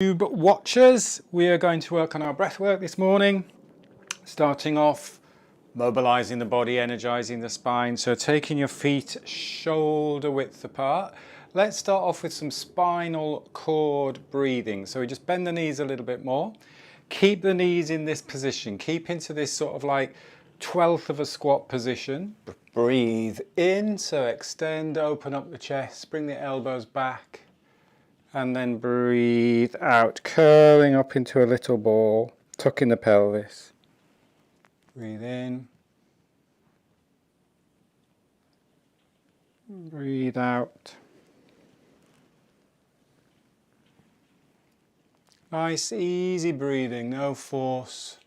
YouTube watchers, we are going to work on our breath work this morning, starting off mobilizing the body, energizing the spine. So taking your feet shoulder width apart. Let's start off with some spinal cord breathing. So we just bend the knees a little bit more. Keep the knees in this position. Keep into this sort of like 1/12 of a squat position. Breathe in, so extend, open up the chest, bring the elbows back. And then breathe out, curling up into a little ball, tucking the pelvis. Breathe in. Breathe out. Nice, easy breathing, no force,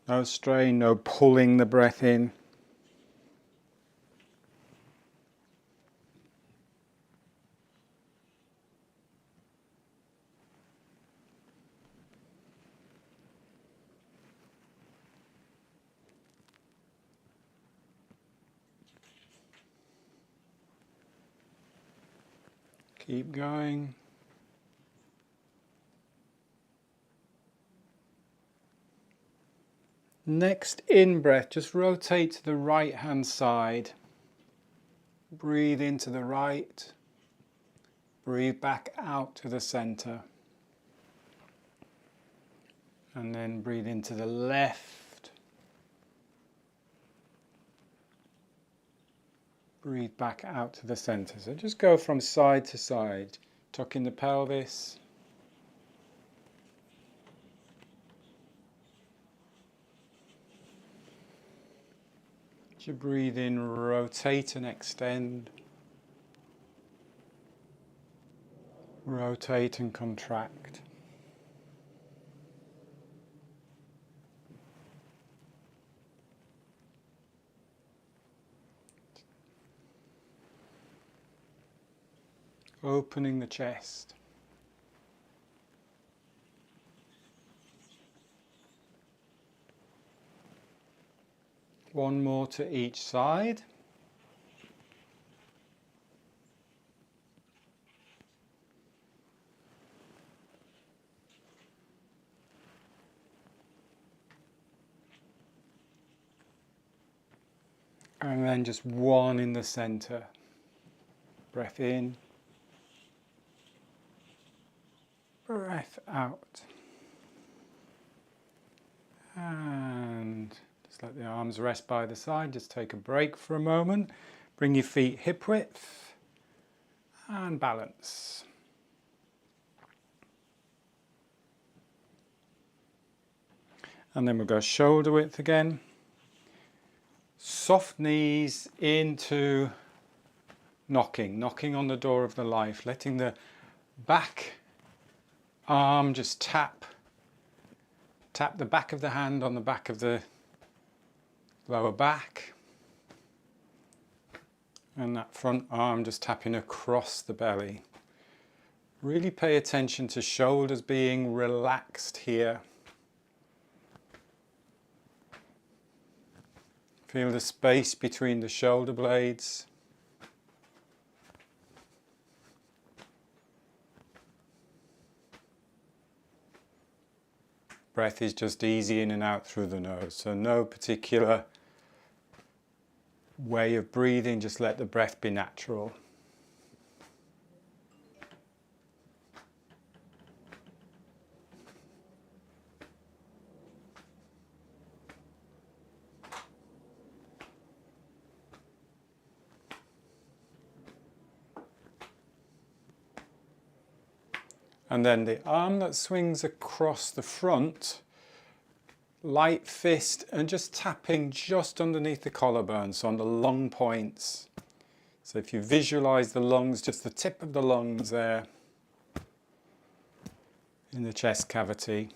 no strain, no pulling the breath in. Keep going. Next in breath, just rotate to the right hand side. Breathe into the right. Breathe back out to the center. And then breathe into the left. Breathe back out to the center. So just go from side to side, tucking the pelvis. As you breathe in, rotate and extend. Rotate and contract. Opening the chest. One more to each side. And then just one in the center. Breath in. Breath out. And just let the arms rest by the side. Just take a break for a moment. Bring your feet hip width and balance. And then we'll go shoulder width again. Soft knees into knocking on the door of the life, letting the back arm just tap the back of the hand on the back of the lower back, and that front arm just tapping across the belly. Really pay attention to shoulders being relaxed here. Feel the space between the shoulder blades. Breath is just easy in and out through the nose, so no particular way of breathing, just let the breath be natural. And then the arm that swings across the front, light fist, and just tapping just underneath the collarbone, so on the lung points. So if you visualize the lungs, just the tip of the lungs there in the chest cavity.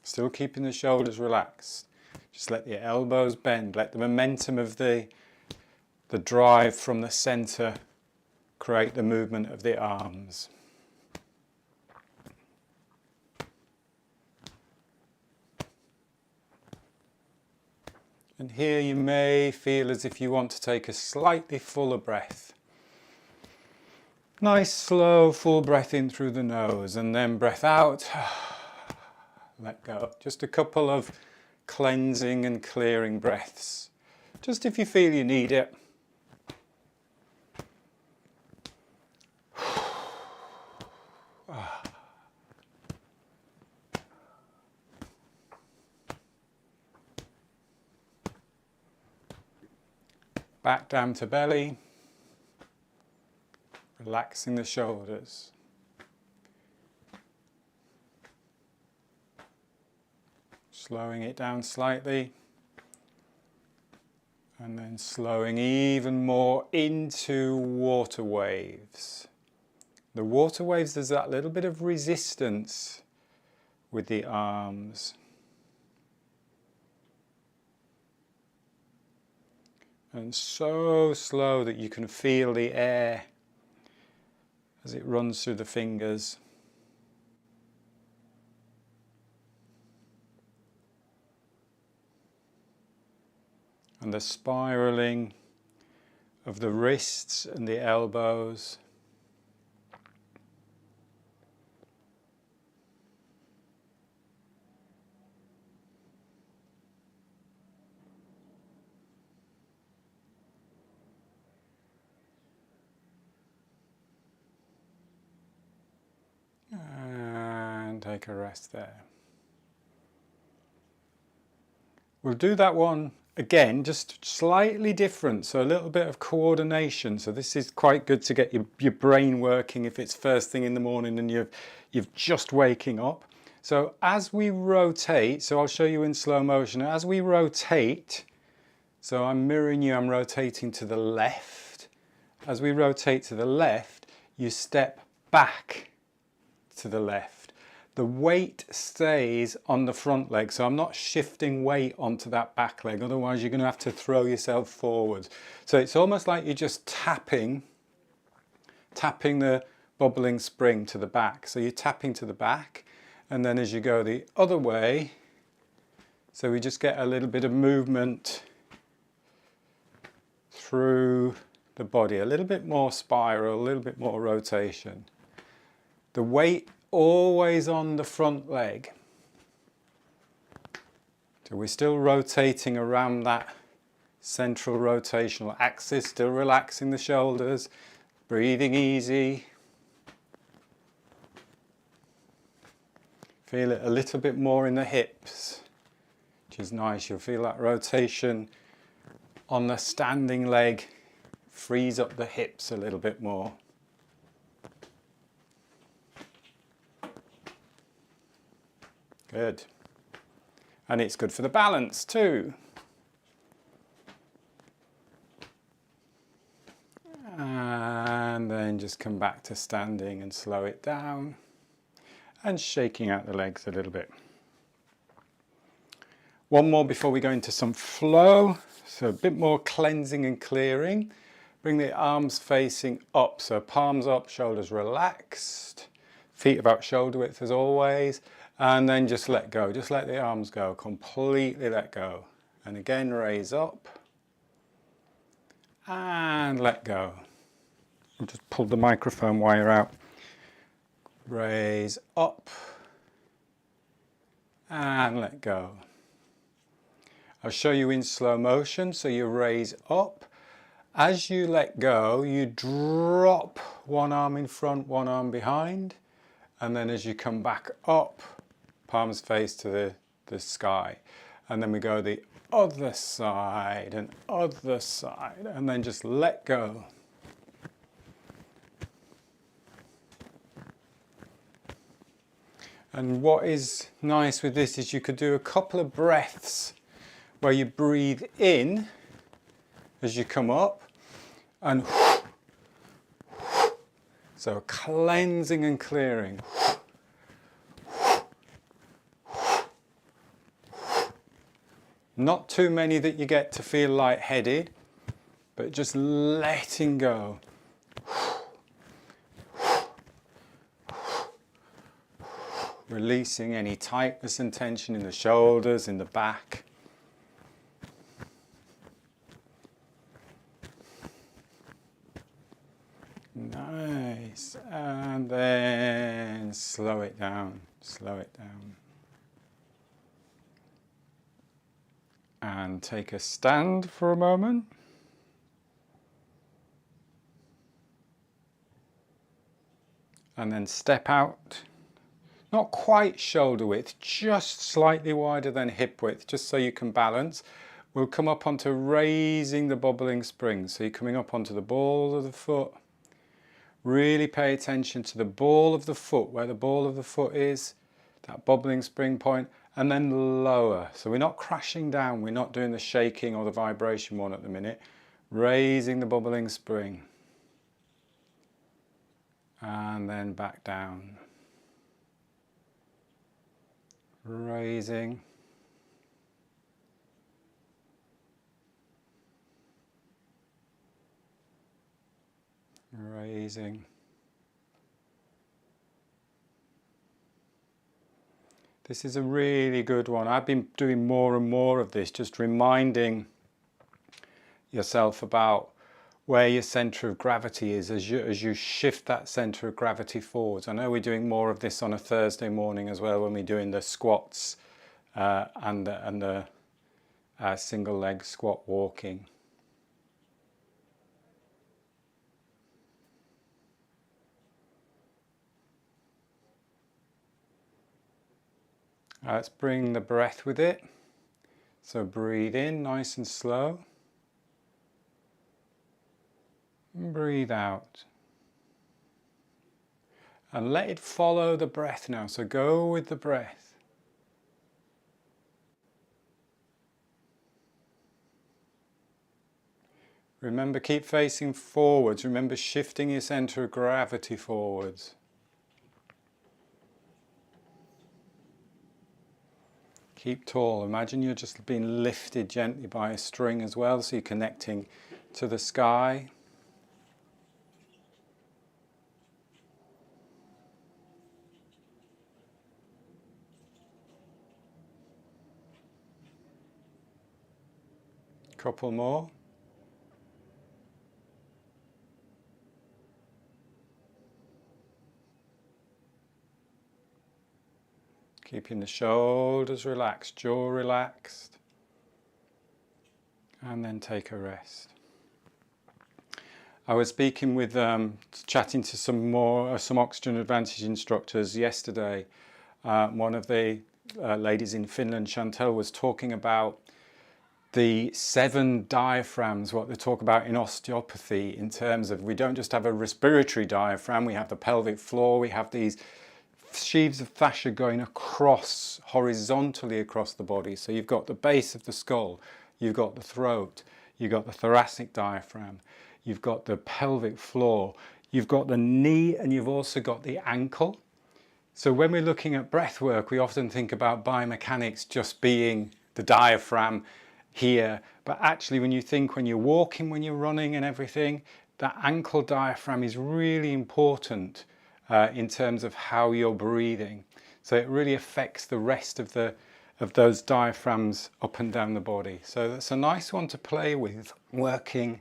Still keeping the shoulders relaxed. Just let the elbows bend, let the momentum of the drive from the center create the movement of the arms. And here you may feel as if you want to take a slightly fuller breath. Nice slow full breath in through the nose and then breath out. Let go. Just a couple of cleansing and clearing breaths. Just if you feel you need it. Back down to belly. Relaxing the shoulders. Slowing it down slightly. And then slowing even more into water waves. The water waves, there's that little bit of resistance with the arms. And so slow that you can feel the air as it runs through the fingers. And the spiraling of the wrists and the elbows. And take a rest there. We'll do that one again, just slightly different, so a little bit of coordination. So this is quite good to get your brain working if it's first thing in the morning and you've just waking up. So as we rotate, so I'll show you in slow motion, as we rotate, so I'm mirroring you, I'm rotating to the left. As we rotate to the left, you step back to the left. The weight stays on the front leg, so I'm not shifting weight onto that back leg, otherwise you're going to have to throw yourself forward. So it's almost like you're just tapping the bubbling spring to the back. So you're tapping to the back, and then as you go the other way, so we just get a little bit of movement through the body, a little bit more spiral, a little bit more rotation. The weight always on the front leg. So we're still rotating around that central rotational axis, still relaxing the shoulders, breathing easy. Feel it a little bit more in the hips, which is nice. You'll feel that rotation on the standing leg frees up the hips a little bit more. Good. And it's good for the balance too. And then just come back to standing and slow it down. And shaking out the legs a little bit. One more before we go into some flow. So a bit more cleansing and clearing. Bring the arms facing up. So palms up, shoulders relaxed. Feet about shoulder width as always. And then just let go, just let the arms go, completely let go. And again, raise up and let go. I'll just pull the microphone wire out. Raise up and let go. I'll show you in slow motion. So you raise up. As you let go, you drop one arm in front, one arm behind. And then as you come back up, palms face to the sky. And then we go the other side and other side. And then just let go. And what is nice with this is you could do a couple of breaths where you breathe in as you come up and so cleansing and clearing. Not too many that you get to feel lightheaded, but just letting go. Releasing any tightness and tension in the shoulders, in the back. Nice. and slow it down, slow it down. And take a stand for a moment. And then step out, not quite shoulder width, just slightly wider than hip width, just so you can balance. We'll come up onto raising the bobbling spring. So you're coming up onto the ball of the foot. Really pay attention to the ball of the foot, where the ball of the foot is, that bobbling spring point, and then lower. So we're not crashing down, we're not doing the shaking or the vibration one at the minute. Raising the bobbling spring. And then back down. Raising. Raising. This is a really good one. I've been doing more and more of this, just reminding yourself about where your centre of gravity is as you shift that centre of gravity forwards. I know we're doing more of this on a Thursday morning as well when we're doing the squats and the single leg squat walking. Let's bring the breath with it. So breathe in nice and slow. And breathe out. And let it follow the breath now. So go with the breath. Remember, keep facing forwards. Remember shifting your centre of gravity forwards. Keep tall. Imagine you're just being lifted gently by a string as well, so you're connecting to the sky. Couple more. Keeping the shoulders relaxed, jaw relaxed, and then take a rest. I was speaking with, chatting to some Oxygen Advantage instructors yesterday. One of the ladies in Finland, Chantel, was talking about the 7 diaphragms, what they talk about in osteopathy, in terms of we don't just have a respiratory diaphragm, we have the pelvic floor, we have these sheaves of fascia going across, horizontally across the body. So you've got the base of the skull, you've got the throat, you've got the thoracic diaphragm, you've got the pelvic floor, you've got the knee, and you've also got the ankle. So when we're looking at breath work, we often think about biomechanics just being the diaphragm here, but actually when you're walking, when you're running and everything, that ankle diaphragm is really important in terms of how you're breathing. So it really affects the rest of those diaphragms up and down the body. So that's a nice one to play with, working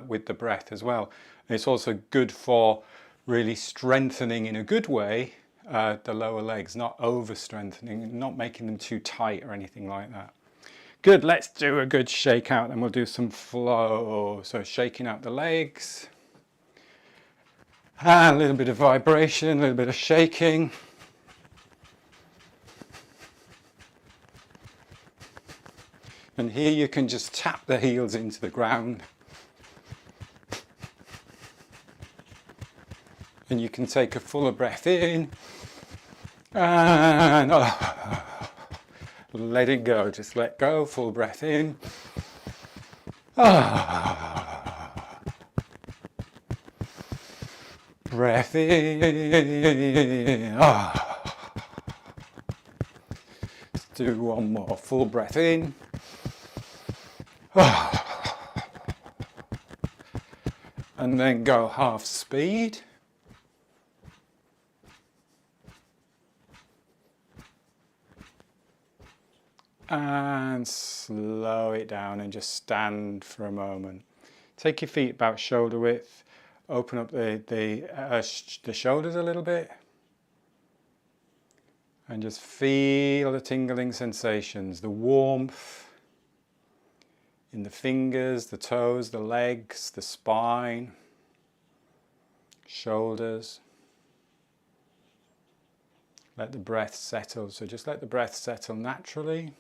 with the breath as well. And it's also good for really strengthening in a good way the lower legs, not over strengthening, not making them too tight or anything like that. Good, let's do a good shake out and we'll do some flow. So shaking out the legs. And a little bit of vibration, a little bit of shaking. And here you can just tap the heels into the ground. And you can take a fuller breath in. And let it go, just let go, full breath in. Breath in. Let's do one more. Full breath in. And then go half speed. And slow it down and just stand for a moment. Take your feet about shoulder width. Open up the shoulders a little bit. And just feel the tingling sensations, the warmth in the fingers, the toes, the legs, the spine, shoulders. Let the breath settle. So just let the breath settle naturally.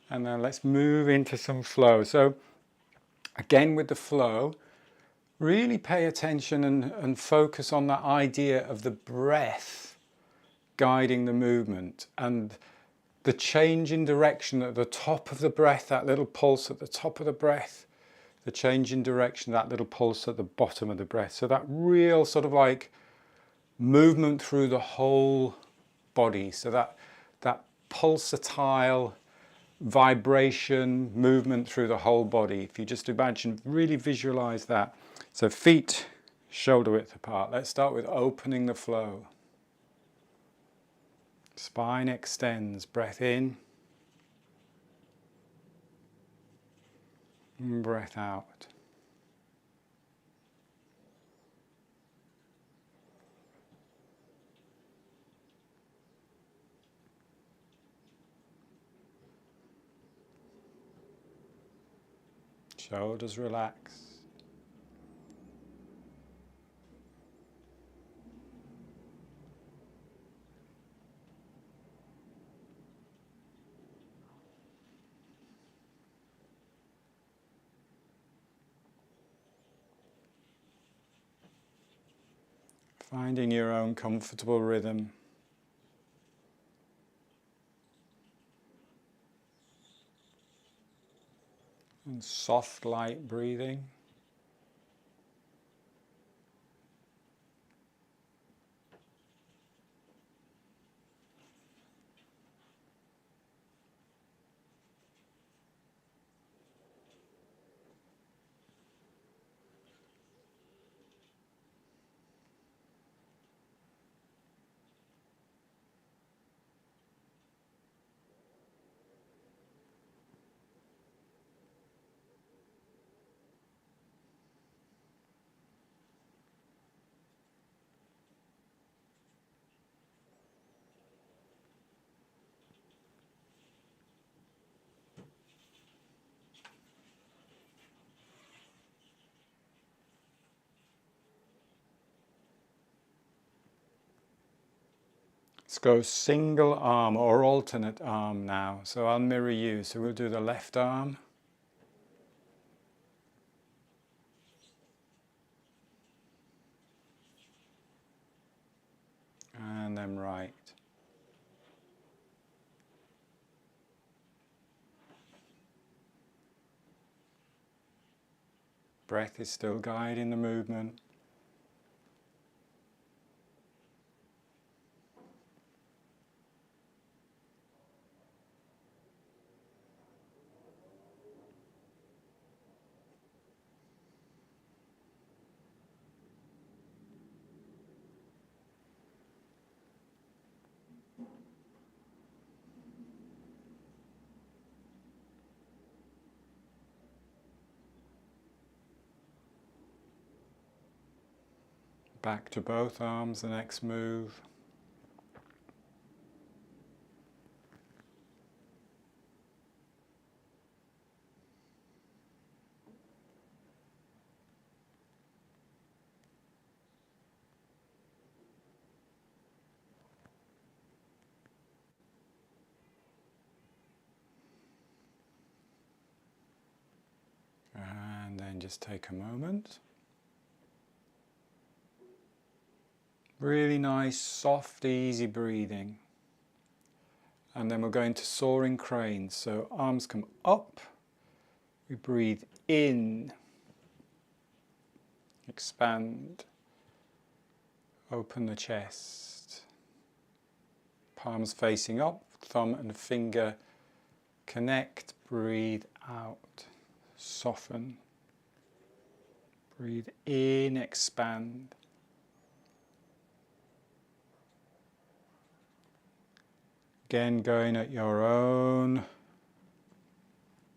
And then let's move into some flow. So again with the flow, really pay attention and focus on that idea of the breath guiding the movement and the change in direction at the top of the breath, that little pulse at the top of the breath, the change in direction, that little pulse at the bottom of the breath. So that real sort of like movement through the whole body. So that pulsatile vibration, movement through the whole body. If you just imagine, really visualize that. So feet shoulder width apart. Let's start with opening the flow. Spine extends, breath in, and breath out. Shoulders relax. Finding your own comfortable rhythm. And soft, light breathing. Let's go single arm or alternate arm now. So I'll mirror you. So we'll do the left arm. And then right. Breath is still guiding the movement. Back to both arms, the next move. And then just take a moment. Really nice, soft, easy breathing. And then we're going to soaring cranes. So arms come up. We breathe in. Expand. Open the chest. Palms facing up. Thumb and finger connect. Breathe out. Soften. Breathe in. Expand. Again, going at your own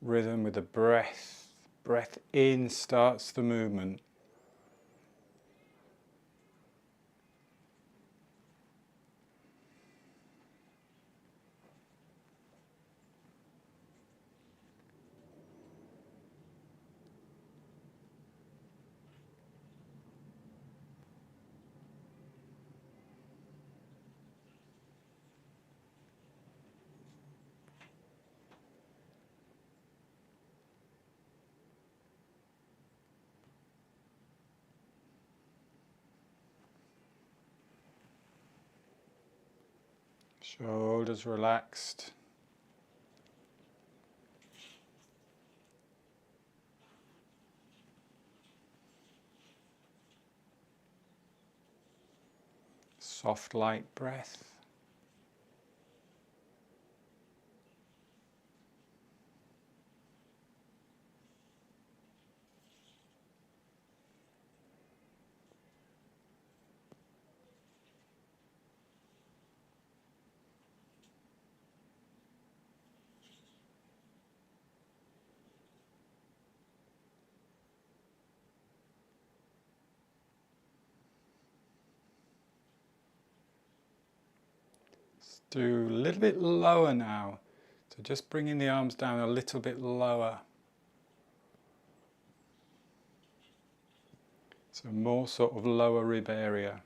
rhythm with the breath. Breath in starts the movement. Shoulders relaxed. Soft, light breath. Do a little bit lower now. So just bringing the arms down a little bit lower. So more sort of lower rib area.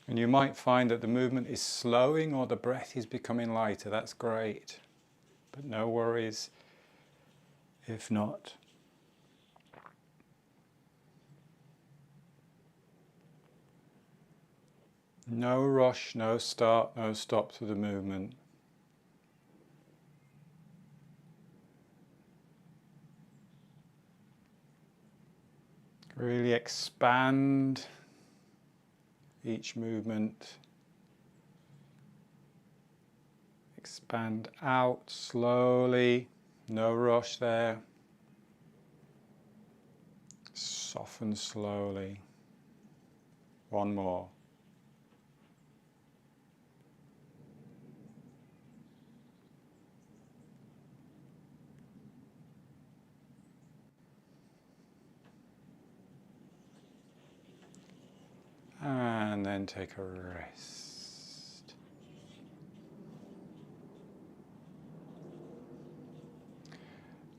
And you might find that the movement is slowing or the breath is becoming lighter. That's great. But no worries if not. No rush, no start, no stop to the movement. Really expand each movement. Expand out slowly, no rush there. Soften slowly. One more. And then take a rest.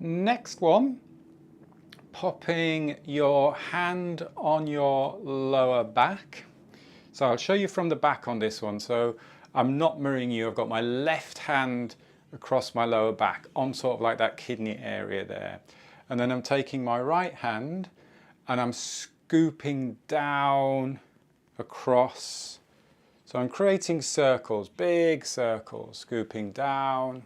Next one, popping your hand on your lower back. So I'll show you from the back on this one. So I'm not mirroring you. I've got my left hand across my lower back on sort of like that kidney area there. And then I'm taking my right hand and I'm scooping down across. So I'm creating circles, big circles, scooping down.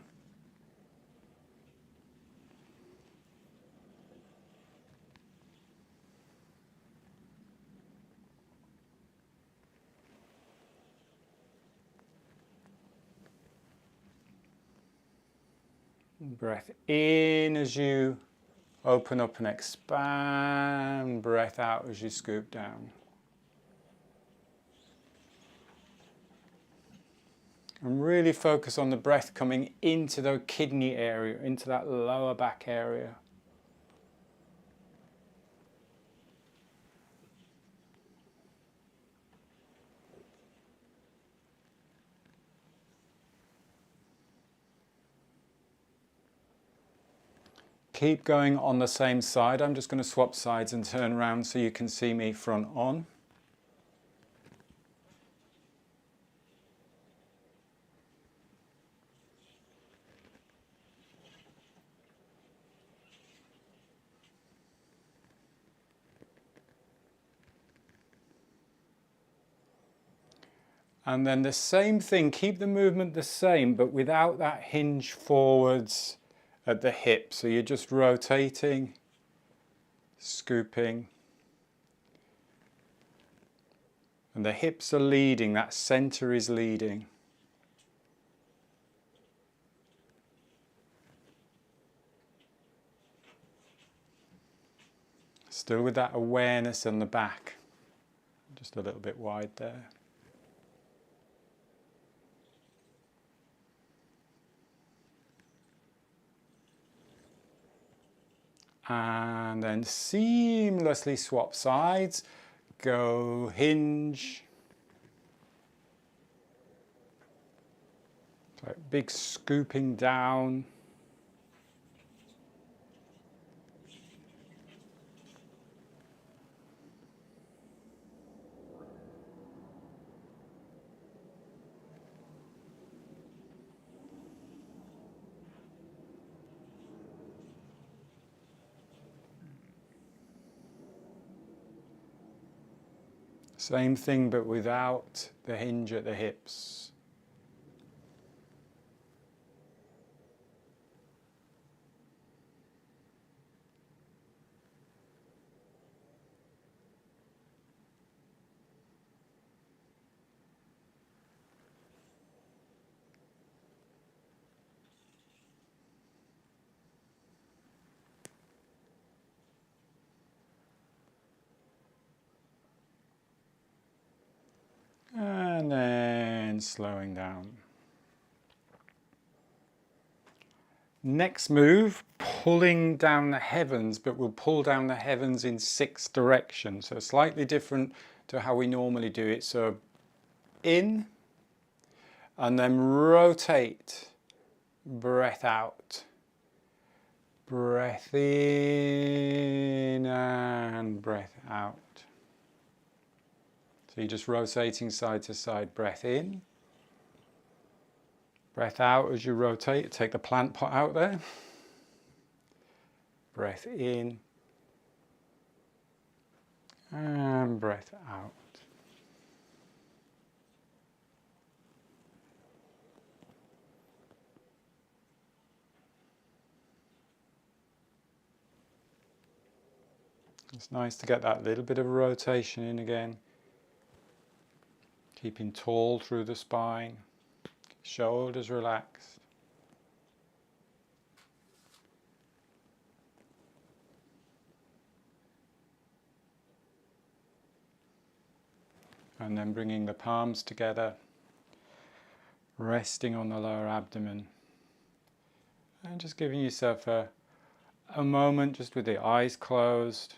Breath in as you open up and expand. Breath out as you scoop down. And really focus on the breath coming into the kidney area, into that lower back area. Keep going on the same side. I'm just going to swap sides and turn around so you can see me front on. And then the same thing, keep the movement the same, but without that hinge forwards at the hip. So you're just rotating, scooping. And the hips are leading, that center is leading. Still with that awareness on the back. Just a little bit wide there. And then seamlessly swap sides. Go hinge. Like big scooping down. Same thing, but without the hinge at the hips. And then slowing down. Next move, pulling down the heavens, but we'll pull down the heavens in 6 directions. So slightly different to how we normally do it. So in, and then rotate, breath out. Breath in and breath out. So you're just rotating side to side, breath in. Breath out as you rotate, take the plant pot out there. Breath in. And breath out. It's nice to get that little bit of rotation in again. Keeping tall through the spine, shoulders relaxed. And then bringing the palms together, resting on the lower abdomen. And just giving yourself a moment just with the eyes closed.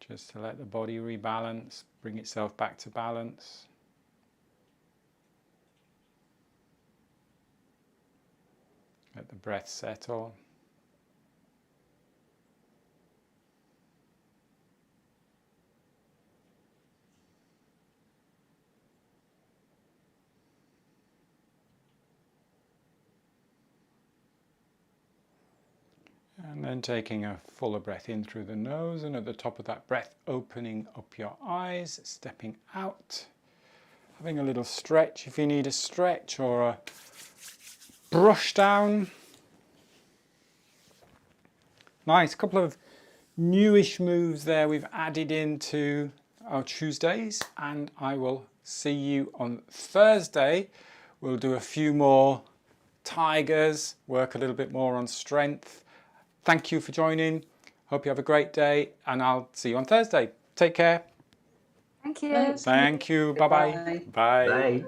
Just to let the body rebalance, bring itself back to balance. Let the breath settle. And then taking a fuller breath in through the nose, and at the top of that breath, opening up your eyes, stepping out, having a little stretch if you need a stretch, or a brush down. Nice, couple of newish moves there we've added into our Tuesdays, and I will see you on Thursday. We'll do a few more tigers, work a little bit more on strength. Thank you for joining. Hope you have a great day, and I'll see you on Thursday. Take care. Thank you. Thank you. Bye-bye. Bye. Bye.